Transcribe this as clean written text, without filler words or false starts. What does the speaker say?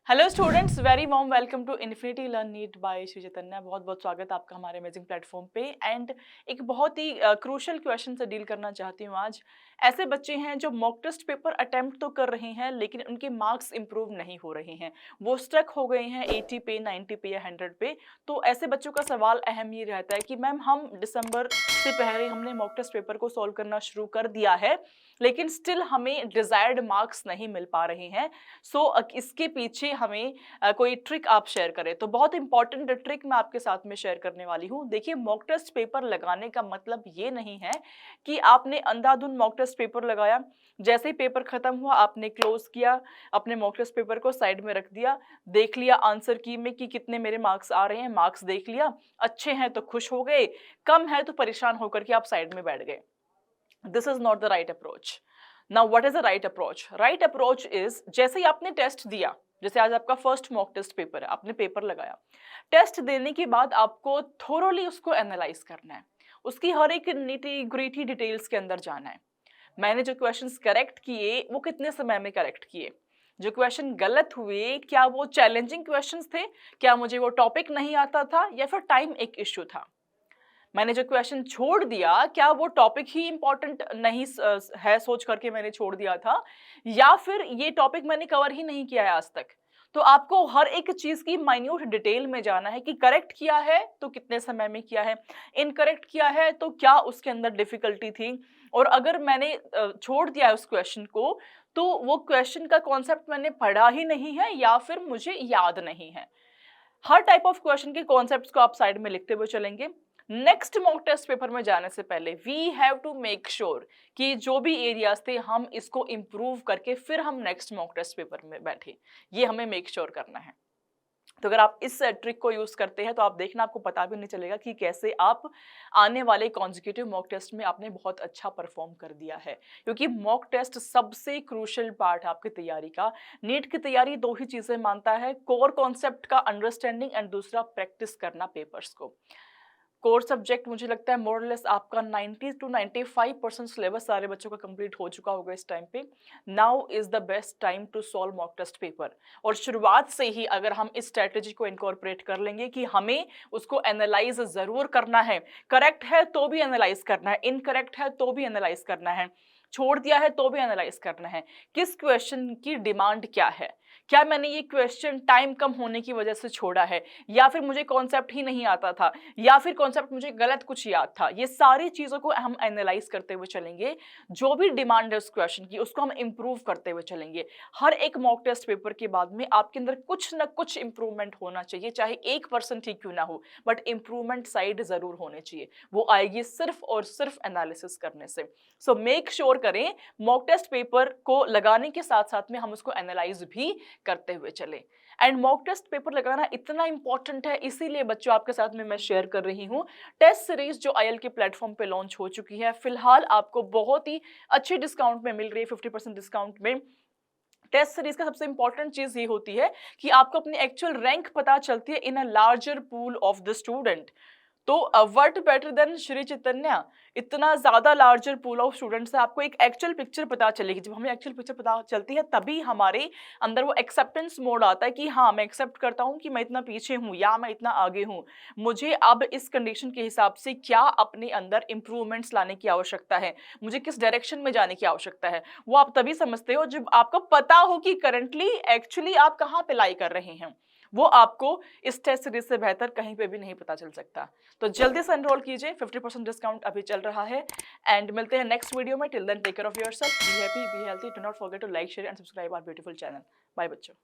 Hello students, very warm welcome to Infinity Learn NEET by Shri Chaitanya. बहुत बहुत स्वागत है आपका हमारे अमेजिंग प्लेटफॉर्म पे। एंड एक बहुत ही क्रूशल क्वेश्चन से डील करना चाहती हूँ आज। ऐसे बच्चे हैं जो मॉक टेस्ट पेपर अटेम्प्ट तो कर रहे हैं लेकिन उनके मार्क्स इंप्रूव नहीं हो रहे हैं, वो स्ट्रक हो गए हैं 80 पे, 90 पे या 100 पे। तो ऐसे बच्चों का सवाल अहम ये रहता है कि मैम हम दिसंबर से पहले हमने मॉक टेस्ट पेपर को सॉल्व करना शुरू कर दिया है लेकिन स्टिल हमें डिजायर्ड मार्क्स नहीं मिल पा रहे हैं। सो इसके पीछे हमें कोई ट्रिक आप शेयर करें। तो बहुत इंपॉर्टेंट ट्रिक मैं आपके साथ में शेयर करने वाली हूँ। देखिए, मॉक टेस्ट पेपर लगाने का मतलब ये नहीं है कि आपने अंधाधुंध मॉक टेस्ट पेपर लगाया, जैसे ही पेपर खत्म हुआ आपने क्लोज किया, अपने मॉक टेस्ट पेपर को साइड में रख दिया, देख लिया आंसर की में कि कितने मेरे मार्क्स आ रहे हैं, मार्क्स देख लिया, अच्छे हैं तो खुश हो गए, कम है तो परेशान होकर के आप साइड में बैठ गए। This is not the right approach. Now what is the right approach? Right approach is, जैसे ही आपने टेस्ट दिया, जैसे आज आपका फर्स्ट मॉक टेस्ट पेपर है, आपने पेपर लगाया, टेस्ट देने के बाद आपको थोरोली उसको एनालाइज करना है, उसकी हर एक नीटी ग्रीटी डिटेल्स के अंदर जाना है। मैंने जो क्वेश्चंस करेक्ट किए वो कितने समय में करेक्ट किए, जो क्वेश्चन गलत हुए क्या वो चैलेंजिंग क्वेश्चंस थे, क्या मुझे वो टॉपिक नहीं आता था, या फिर टाइम एक इश्यू था। मैंने जो क्वेश्चन छोड़ दिया क्या वो टॉपिक ही इंपॉर्टेंट नहीं है सोच करके मैंने छोड़ दिया था, या फिर ये टॉपिक मैंने कवर ही नहीं किया है आज तक। तो आपको हर एक चीज की माइन्यूट डिटेल में जाना है कि करेक्ट किया है तो कितने समय में किया है, इनकरेक्ट किया है तो क्या उसके अंदर डिफिकल्टी थी, और अगर मैंने छोड़ दिया है उस क्वेश्चन को तो वो क्वेश्चन का कॉन्सेप्ट मैंने पढ़ा ही नहीं है या फिर मुझे याद नहीं है। हर टाइप ऑफ क्वेश्चन के कॉन्सेप्ट्स को आप साइड में लिखते हुए चलेंगे। नेक्स्ट मॉक टेस्ट पेपर में जाने से पहले we have to make sure कि जो भी एरियाज थे हम इसको इम्प्रूव करके फिर हम नेक्स्ट मॉक टेस्ट पेपर में बैठे, ये हमें मेक श्योर करना है। तो अगर आप इस ट्रिक को यूज करते हैं तो आप देखना आपको पता भी नहीं चलेगा कि कैसे आप आने वाले कॉन्जिक्यूटिव मॉक टेस्ट में आपने बहुत अच्छा परफॉर्म कर दिया है, क्योंकि मॉक टेस्ट सबसे क्रूशियल पार्ट है आपकी तैयारी का। नीट की तैयारी दो ही चीजें मानता है, कोर कॉन्सेप्ट का अंडरस्टैंडिंग एंड दूसरा प्रैक्टिस करना पेपर्स को। कोर सब्जेक्ट मुझे लगता है मोर लेस आपका 90 to 95% सिलेबस सारे बच्चों का कंप्लीट हो चुका होगा इस टाइम पे। Now is the best time to solve mock test paper. और शुरुआत से ही अगर हम इस स्ट्रेटेजी को इनकॉर्पोरेट कर लेंगे कि हमें उसको एनालाइज जरूर करना है, करेक्ट है तो भी एनालाइज करना है, इनकरेक्ट है तो भी एनालाइज करना है, छोड़ दिया है तो भी एनालाइज करना है, किस क्वेश्चन की डिमांड क्या है, क्या मैंने ये क्वेश्चन टाइम कम होने की वजह से छोड़ा है, या फिर मुझे कॉन्सेप्ट ही नहीं आता था, या फिर कॉन्सेप्ट मुझे गलत कुछ याद था। ये सारी चीजों को हम एनालाइज करते हुए चलेंगे, जो भी डिमांड है उस क्वेश्चन की उसको हम इंप्रूव करते हुए चलेंगे। हर एक मॉक टेस्ट पेपर के बाद में आपके अंदर कुछ ना कुछ इंप्रूवमेंट होना चाहिए, चाहे 1% ही क्यों ना हो, बट इंप्रूवमेंट साइड जरूर होने चाहिए। वो आएगी सिर्फ और सिर्फ एनालिसिस करने से। सो मेक श्योर करें मॉक टेस्ट पेपर को लगाने के साथ साथ में हम उसको एनालाइज भी करते हुए चले। एंड मॉक टेस्ट पेपर लगाना इतना इंपॉर्टेंट है, इसीलिए बच्चों आपके साथ में मैं शेयर कर रही हूँ टेस्ट सीरीज जो आईएल के प्लेटफॉर्म पे लॉन्च हो चुकी है। फिलहाल आपको बहुत ही अच्छे डिस्काउंट में मिल रही है, 50% डिस्काउंट में। टेस्ट सीरीज का सबसे इंपॉर्टेंट चीज ये होती है कि आपको अपनी एक्चुअल रैंक पता चलती है in a larger pool of the student. तो what better than Shri Chaitanya, इतना ज्यादा लार्जर पूल ऑफ स्टूडेंट्स है, आपको एक एक्चुअल पिक्चर पता चलेगी। जब हमें एक्चुअल पिक्चर पता चलती है तभी हमारे अंदर वो एक्सेप्टेंस मोड आता है कि हाँ मैं एक्सेप्ट करता हूँ कि मैं इतना पीछे हूँ या मैं इतना आगे हूँ, मुझे अब इस कंडीशन के हिसाब से क्या अपने अंदर इंप्रूवमेंट्स लाने की आवश्यकता है, मुझे किस डायरेक्शन में जाने की आवश्यकता है। वो आप तभी समझते हो जब आपको पता हो कि करंटली एक्चुअली आप कहाँ पे लाई कर रहे हैं। वो आपको इस टेस्ट सीरीज से बेहतर कहीं पे भी नहीं पता चल सकता। तो जल्दी से एनरोल कीजिए, 50% डिस्काउंट अभी चल रहा है। एंड मिलते हैं नेक्स्ट वीडियो में। Till then take care of yourself, be happy, be healthy, do not forget to like, share and subscribe our beautiful channel. Bye बच्चों।